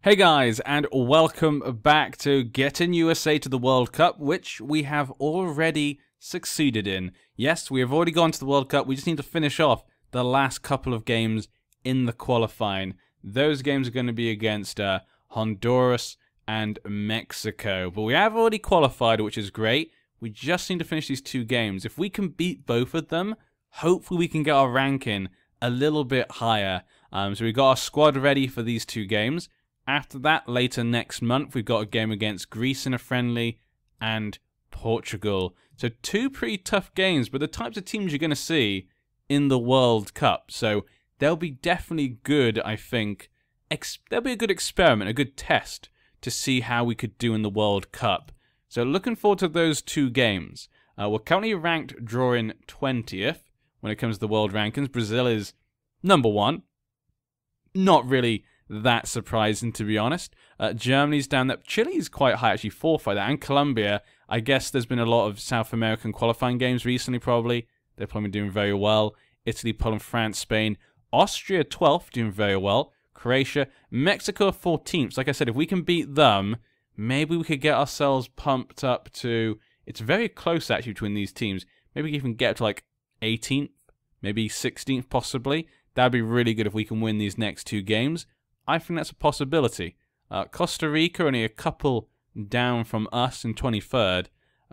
Hey guys, and welcome back to Getting USA to the World Cup, which we have already succeeded in. Yes, we have already gone to the World Cup. We just need to finish off the last couple of games in the qualifying. Those games are going to be against Honduras and Mexico. But we have already qualified, which is great. We just need to finish these two games. If we can beat both of them, hopefully we can get our ranking a little bit higher. So we've got our squad ready for these two games. After that, later next month, we've got a game against Greece in a friendly and Portugal. So two pretty tough games, but the types of teams you're going to see in the World Cup. So they'll be definitely good, I think. They'll be a good experiment, a good test to see how we could do in the World Cup. So looking forward to those two games. We're currently ranked drawing 20th when it comes to the world rankings. Brazil is number 1. Not really that surprising, to be honest. Germany's down there. Chile's quite high, actually, 4th by that. And Colombia, I guess there's been a lot of South American qualifying games recently, probably. They're probably doing very well. Italy, Poland, France, Spain. Austria, 12th, doing very well. Croatia, Mexico, 14th. Like I said, if we can beat them, maybe we could get ourselves pumped up to... It's very close, actually, between these teams. Maybe we can even get up to, like, 18th, maybe 16th, possibly. That'd be really good if we can win these next two games. I think that's a possibility. Costa Rica, only a couple down from us in 23rd.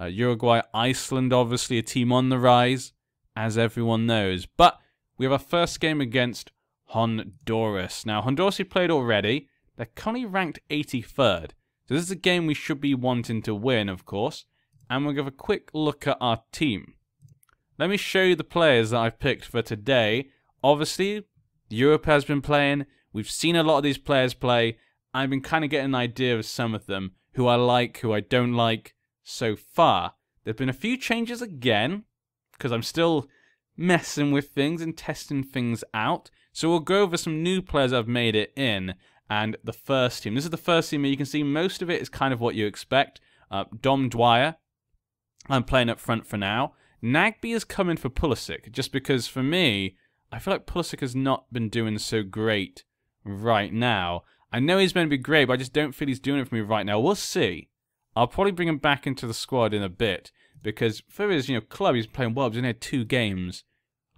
Uruguay, Iceland, obviously a team on the rise, as everyone knows. But we have our first game against Honduras. Now, Honduras we played already. They're currently ranked 83rd. So this is a game we should be wanting to win, of course. And we'll give a quick look at our team. Let me show you the players that I've picked for today. Obviously, Europe has been playing. We've seen a lot of these players play. I've been kind of getting an idea of some of them, who I like, who I don't like so far. There've been a few changes again, because I'm still messing with things and testing things out. So we'll go over some new players that have made it in, and the first team. This is the first team, and you can see most of it is kind of what you expect. Dom Dwyer, I'm playing up front for now. Nagby is coming for Pulisic, just because for me, I feel like Pulisic has not been doing so great right now. I know he's meant to be great, but I just don't feel he's doing it for me right now. We'll see. I'll probably bring him back into the squad in a bit, because for his club, he's playing well. He's only had 2 games.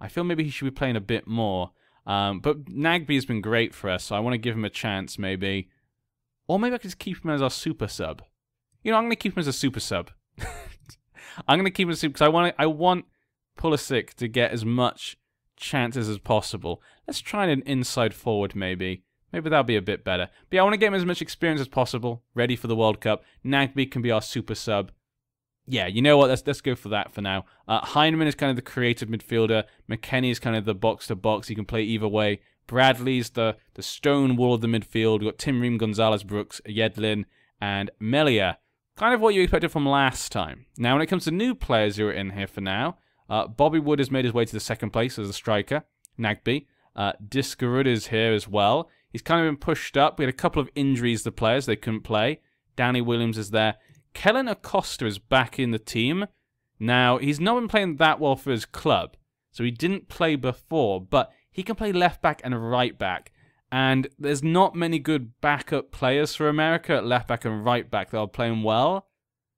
I feel maybe he should be playing a bit more. But Nagby has been great for us, so I want to give him a chance, maybe. Or maybe I could just keep him as our super sub. I'm going to keep him as a super sub. I'm going to keep him as a super, because I want Pulisic to get as much chances as possible. Let's try an inside forward, maybe. Maybe that'll be a bit better. But yeah, I want to get him as much experience as possible, ready for the World Cup. Nagby can be our super sub. Yeah, you know what? Let's go for that for now. Heinemann is kind of the creative midfielder. McKennie is kind of the box-to-box. He can play either way. Bradley's the stone wall of the midfield. We've got Tim Ream, Gonzalez, Brooks, Yedlin, and Melia. Kind of what you expected from last time. Now, when it comes to new players who are in here for now, Bobby Wood has made his way to the 2nd place as a striker. Nagby. Discarud is here as well. He's kind of been pushed up. We had a couple of injuries to players. They couldn't play. Danny Williams is there. Kellen Acosta is back in the team. Now, he's not been playing that well for his club. So he didn't play before. But he can play left back and right back. And there's not many good backup players for America at left back and right back that are playing well.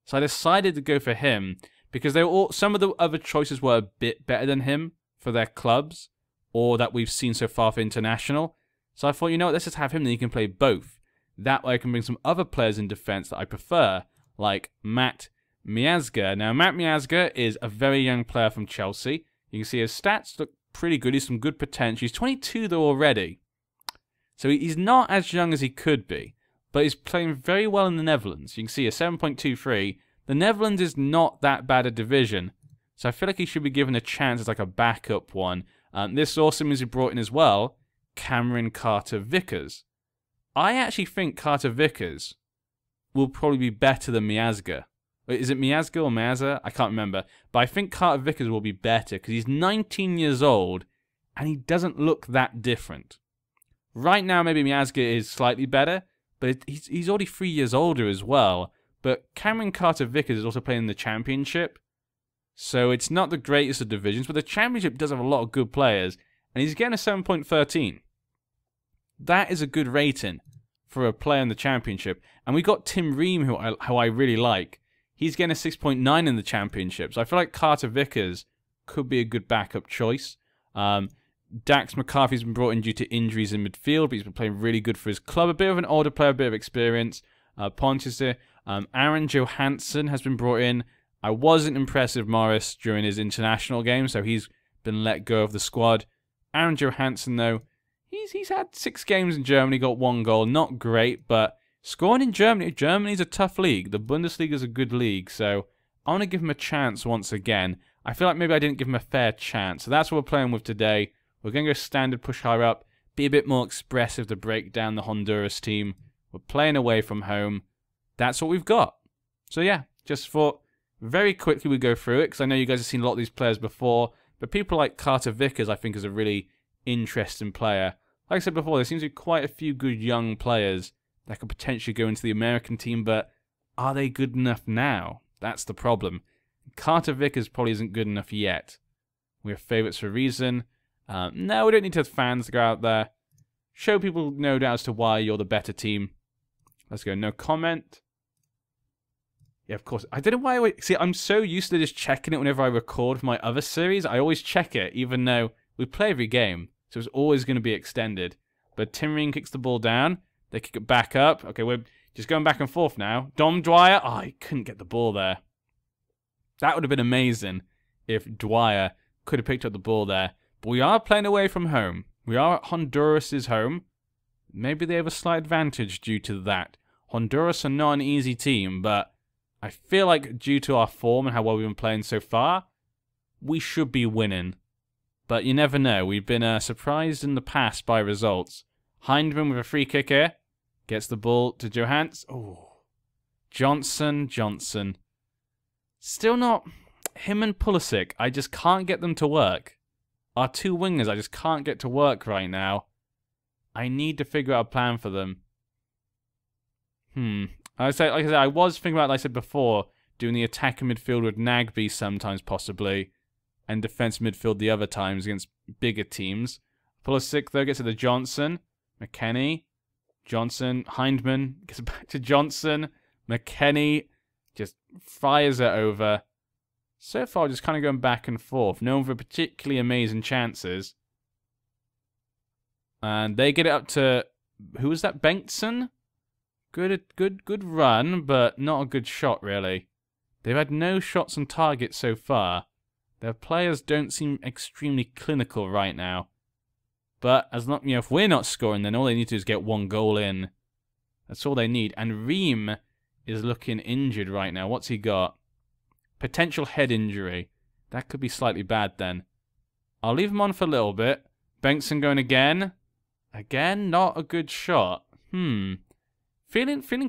So I decided to go for him. Because some of the other choices were a bit better than him for their clubs, or that we've seen so far for international. So I thought, you know what, let's just have him, then he can play both. That way I can bring some other players in defense that I prefer, like Matt Miazga. Now, Matt Miazga is a very young player from Chelsea. You can see his stats look pretty good. He's some good potential. He's 22, though, already. So he's not as young as he could be, but he's playing very well in the Netherlands. You can see a 7.23. The Netherlands is not that bad a division, so I feel like he should be given a chance as like a backup one. This also means he brought in as well Cameron Carter-Vickers. I actually think Carter-Vickers will probably be better than Miazga. Is it Miazga or Miazga? I can't remember. But I think Carter-Vickers will be better because he's 19 years old and he doesn't look that different. Right now, maybe Miazga is slightly better, but he's already 3 years older as well. But Cameron Carter-Vickers is also playing in the Championship. So it's not the greatest of divisions, but the Championship does have a lot of good players. And he's getting a 7.13. That is a good rating for a player in the championship. And we got Tim Ream, who I really like. He's getting a 6.9 in the championship. So I feel like Carter Vickers could be a good backup choice. Dax McCarthy's been brought in due to injuries in midfield, but he's been playing really good for his club. A bit of an older player, a bit of experience. Pontius there. Aaron Johansson has been brought in. I wasn't impressed with Morris during his international game, so he's been let go of the squad. Aaron Johansson, though, he's had 6 games in Germany, got 1 goal. Not great, but scoring in Germany's a tough league. The Bundesliga is a good league, so I want to give him a chance once again. I feel like maybe I didn't give him a fair chance, so that's what we're playing with today. We're going to go standard, push higher up, be a bit more expressive to break down the Honduras team. We're playing away from home. That's what we've got. So yeah, just thought very quickly we go through it, because I know you guys have seen a lot of these players before, but people like Carter Vickers I think is a really interesting player. Like I said before, there seems to be quite a few good young players that could potentially go into the American team, but are they good enough now? That's the problem. Carter Vickers probably isn't good enough yet. We have favourites for a reason. No, we don't need to have fans to go out there. Show people no doubt as to why you're the better team. Let's go. No comment. Yeah, of course. I don't know why. See, I'm so used to just checking it whenever I record for my other series. I always check it, even though we play every game. So it's always going to be extended. But Tim Ream kicks the ball down. They kick it back up. Okay, we're just going back and forth now. Dom Dwyer. Oh, he couldn't get the ball there. That would have been amazing if Dwyer could have picked up the ball there. But we are playing away from home. We are at Honduras' home. Maybe they have a slight advantage due to that. Honduras are not an easy team, but I feel like due to our form and how well we've been playing so far, we should be winning. But you never know. We've been surprised in the past by results. Hindman with a free kick here. Gets the ball to Johansson. Oh, Johnson. Still not... Him and Pulisic, I just can't get them to work. Our 2 wingers, I just can't get to work right now. I need to figure out a plan for them. Like I said, I was thinking about, like I said before, doing the attacking midfield with Nagby sometimes, possibly, and defensive midfield the other times against bigger teams. Pulisic, though, gets to the Johnson. McKennie. Johnson. Hindman gets back to Johnson. McKennie just fires it over. So far, just kind of going back and forth. No one for particularly amazing chances. And they get it up to... Who was that? Bengtson? Good run, but not a good shot, really. They've had no shots on target so far. Their players don't seem extremely clinical right now. But as long, if we're not scoring, then all they need to do is get 1 goal in. That's all they need. And Ream is looking injured right now. What's he got? Potential head injury. That could be slightly bad then. I'll leave him on for a little bit. Bengtson going again. Again, not a good shot. Feeling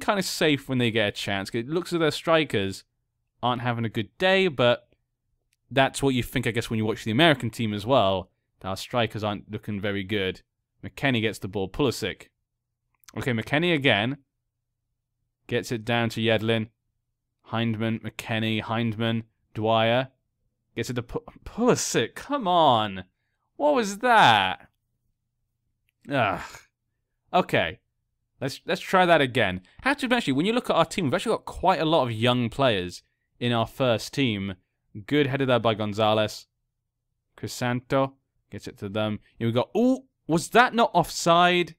kind of safe when they get a chance. It looks as though their strikers aren't having a good day, but that's what you think, I guess, when you watch the American team as well. Our strikers aren't looking very good. McKennie gets the ball. Pulisic. Okay, McKennie again. Gets it down to Yedlin. Hindman, McKennie, Hindman, Dwyer. Gets it to Pulisic. Come on. What was that? Ugh. Okay. Let's try that again. Actually, when you look at our team, we've actually got quite a lot of young players in our first team. Good headed there by Gonzalez. Crisanto gets it to them. Here we go. Ooh, was that not offside?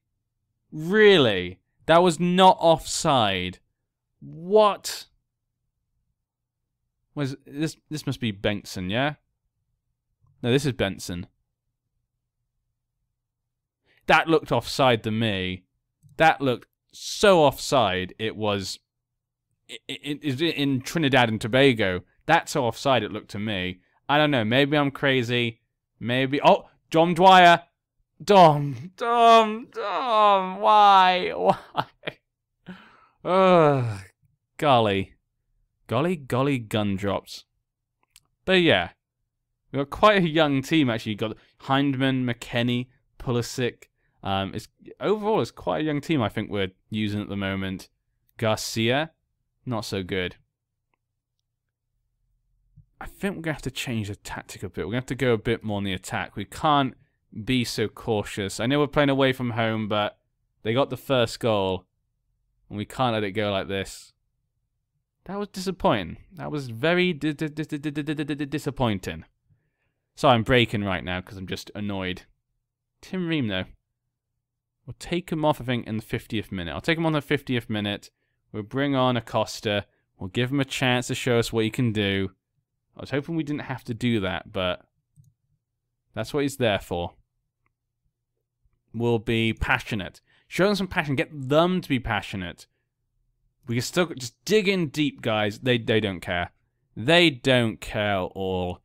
Really? That was not offside. What? Was this must be Bengtson, yeah? No, this is Benson. That looked offside to me. That looked so offside. It was in Trinidad and Tobago. That's how offside it looked to me. I don't know. Maybe I'm crazy. Maybe. Oh, Dom Dwyer. Dom. Why? Ugh. Golly, gun drops. But yeah, we've got quite a young team actually. You've got Hindman, McKennie, Pulisic. Overall, it's quite a young team I think we're using at the moment. Garcia, not so good. I think we're going to have to change the tactic a bit. We're going to have to go a bit more on the attack. We can't be so cautious. I know we're playing away from home, but they got the first goal. And we can't let it go like this. That was disappointing. That was very disappointing. So I'm breaking right now because I'm just annoyed. Tim Ream, though. We'll take him off, I think, in the 50th minute. I'll take him on the 50th minute. We'll bring on Acosta. We'll give him a chance to show us what he can do. I was hoping we didn't have to do that, but that's what he's there for. We'll be passionate. Show them some passion. Get them to be passionate. We can still just dig in deep, guys. They don't care. They don't care at all.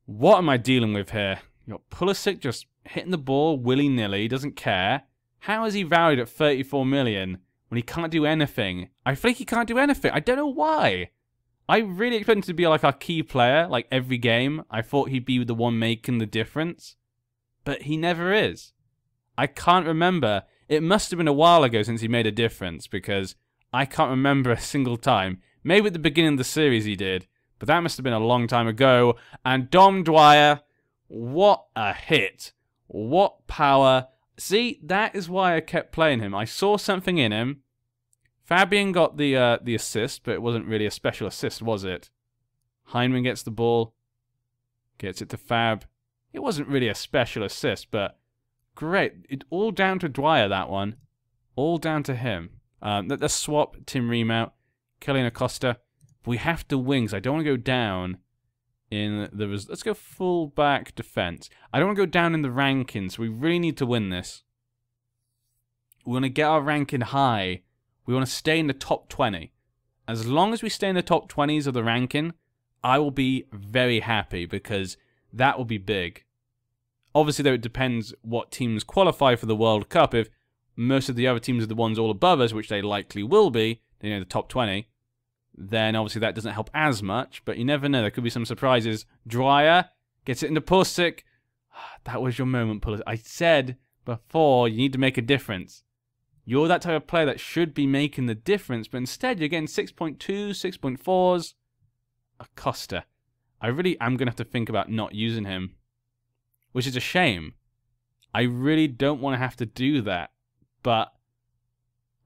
What am I dealing with here? You got Pulisic just hitting the ball willy-nilly. Doesn't care. How is he valued at 34 million when he can't do anything? I feel like he can't do anything. I don't know why. I really expected him to be like our key player, like every game. I thought he'd be the one making the difference. But he never is. I can't remember. It must have been a while ago since he made a difference, because I can't remember a single time. Maybe at the beginning of the series he did, but that must have been a long time ago. And Dom Dwyer, what a hit. What power. See, that is why I kept playing him. I saw something in him. Fabian got the assist, but it wasn't really a special assist, was it? Heinemann gets the ball. Gets it to Fab. It wasn't really a special assist, but great. It's all down to Dwyer, that one. All down to him. Let's swap Tim Ream out. Kellyan Acosta. We have to wing, so I don't want to go down in the... Let's go full back defense. I don't want to go down in the rankings. We really need to win this. We want to get our ranking high. We want to stay in the top 20. As long as we stay in the top 20s of the ranking, I will be very happy, because that will be big. Obviously, though, it depends what teams qualify for the World Cup. If most of the other teams are the ones all above us, which they likely will be, you know, the top 20, then obviously that doesn't help as much, but you never know. There could be some surprises. Dwyer gets it into Pulisic. That was your moment, Pulisic. I said before, you need to make a difference. You're that type of player that should be making the difference, but instead you're getting 6.2, 6.4s. Acosta. I really am going to have to think about not using him, which is a shame. I really don't want to have to do that, but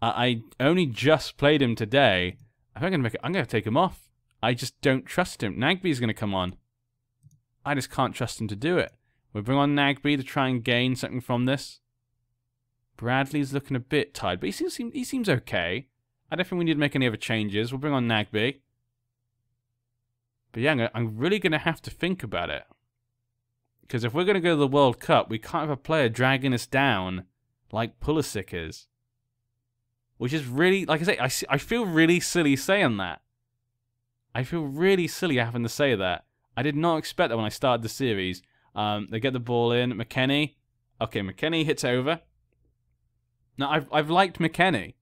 I only just played him today. I think I'm going to take him off. I just don't trust him. Nagby's going to come on. I just can't trust him to do it. We'll bring on Nagby to try and gain something from this. Bradley's looking a bit tired, but he seems okay. I don't think we need to make any other changes. We'll bring on Nagby. But yeah, I'm really going to have to think about it. Because if we're going to go to the World Cup, we can't have a player dragging us down like Pulisic is. Which is really, like I say, I feel really silly saying that. I feel really silly having to say that. I did not expect that when I started the series. They get the ball in. McKennie. Okay, McKennie hits over. Now, I've liked McKennie.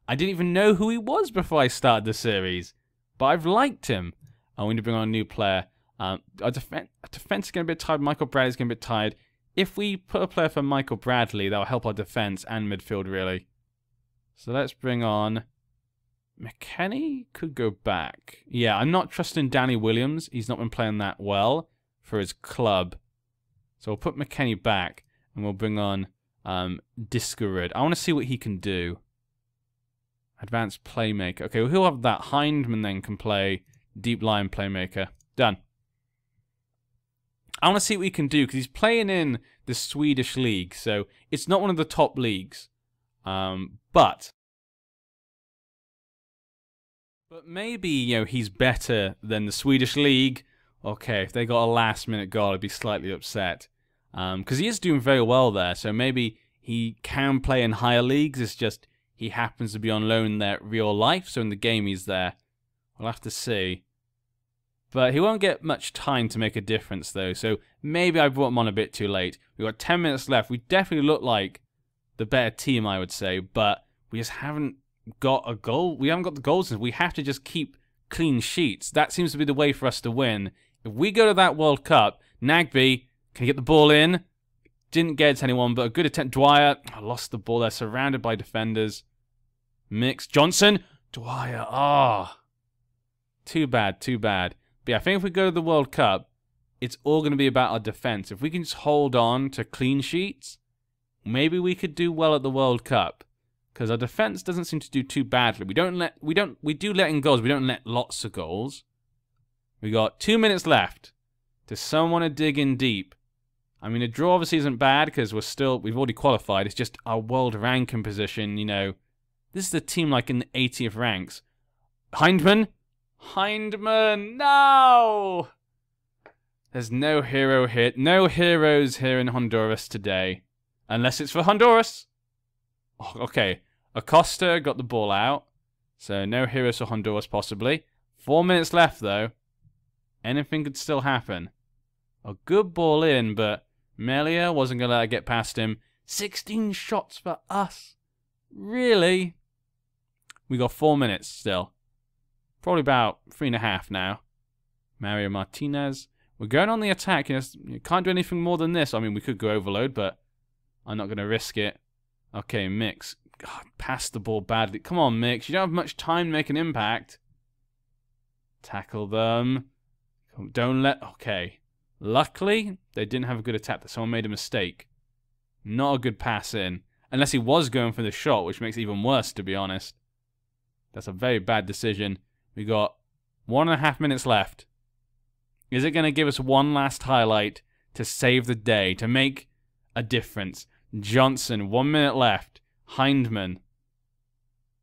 I didn't even know who he was before I started the series. But I've liked him. We need to bring on a new player. Our defense is getting a bit tired. Michael Bradley's getting a bit tired. If we put a player for Michael Bradley, that will help our defense and midfield, really. So let's bring on... McKennie could go back. Yeah, I'm not trusting Danny Williams. He's not been playing that well for his club. So we'll put McKennie back, and we'll bring on Diskerud. I want to see what he can do. Advanced playmaker. Okay, well, he'll have that. Heinemann then can play deep line playmaker. Done. I want to see what he can do, because he's playing in the Swedish league, so it's not one of the top leagues. But maybe, you know, he's better than the Swedish league. Okay, if they got a last-minute goal, I'd be slightly upset. Because he is doing very well there, so maybe he can play in higher leagues. It's just he happens to be on loan there real life, so in the game he's there. We'll have to see. But he won't get much time to make a difference, though, so maybe I brought him on a bit too late. We've got 10 minutes left. We definitely look like the better team, I would say, but we just haven't got a goal. We haven't got the goals. We have to just keep clean sheets. That seems to be the way for us to win. If we go to that World Cup, Nagby can get the ball in. Didn't get it to anyone, but a good attempt. Dwyer lost the ball there, surrounded by defenders. Mix. Johnson. Dwyer. Ah. Too bad, too bad. But yeah, I think if we go to the World Cup, it's all going to be about our defense. If we can just hold on to clean sheets, maybe we could do well at the World Cup. because our defense doesn't seem to do too badly. We do let in goals. We don't let lots of goals. We got 2 minutes left. Does someone want to dig in deep? I mean, a draw obviously isn't bad because we've already qualified. It's just our world ranking position, you know. This is a team like in the 80th ranks. Hindman? Hindman, no! There's no hero here. No heroes here in Honduras today. Unless it's for Honduras. Oh, okay, Acosta got the ball out. So no heroes for Honduras possibly. 4 minutes left though. Anything could still happen. A good ball in, but Melia wasn't going to let it get past him. 16 shots for us. Really? We got 4 minutes still. Probably about 3.5 now. Mario Martinez. We're going on the attack. You can't do anything more than this. I mean, we could go overload, but I'm not going to risk it. Okay, Mix. God, passed the ball badly. Come on, Mix. You don't have much time to make an impact. Tackle them. Don't let... Okay. Luckily, they didn't have a good attack. Someone made a mistake. Not a good pass in. Unless he was going for the shot, which makes it even worse, to be honest. That's a very bad decision. We got 1.5 minutes left. Is it going to give us one last highlight to save the day, to make a difference? Johnson, 1 minute left. Hindman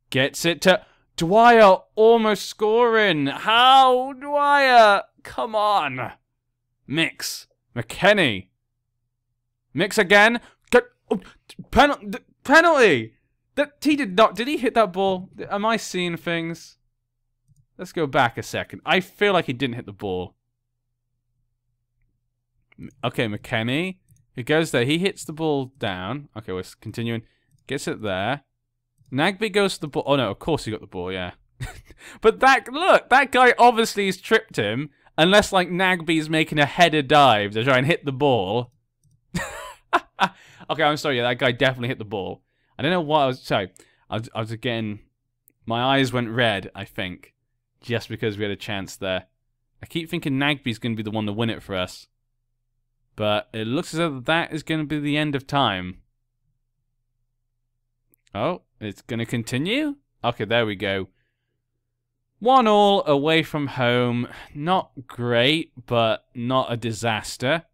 gets it to Dwyer, almost scoring. How, Dwyer? Come on. Mix. McKenny. Mix again. Penalty. That he did not. Did he hit that ball? Am I seeing things? Let's go back a second. I feel like he didn't hit the ball. Okay, McKenny. He goes there. He hits the ball down. Okay, we're continuing. Gets it there. Nagby goes to the ball. Oh, no, of course he got the ball, yeah. But look, that guy obviously has tripped him. Unless, like, Nagby's making a header dive to try and hit the ball. Okay, I'm sorry. Yeah, that guy definitely hit the ball. I don't know what I was... Sorry. I was again... My eyes went red, I think. Just because we had a chance there. I keep thinking Nagby's going to be the one to win it for us. But it looks as though that is going to be the end of time. Oh, it's going to continue? Okay, there we go. 1-1 away from home. Not great, but not a disaster.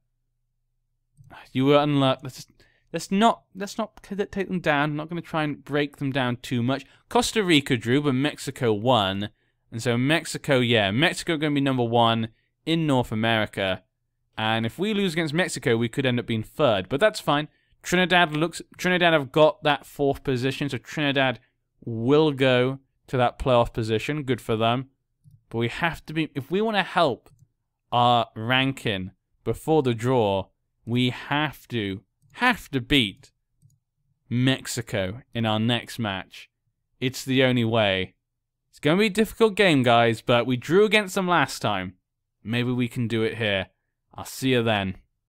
You were unlucky. Let's not take them down. I'm not going to try and break them down too much. Costa Rica drew, but Mexico won. And so Mexico, yeah, Mexico going to be number 1 in North America. And if we lose against Mexico, we could end up being 3rd. But that's fine. Trinidad have got that 4th position, so Trinidad will go to that playoff position. Good for them. But we have to be, if we want to help our ranking before the draw, we have to beat Mexico in our next match. It's the only way. It's going to be a difficult game, guys, but we drew against them last time. Maybe we can do it here. I'll see you then.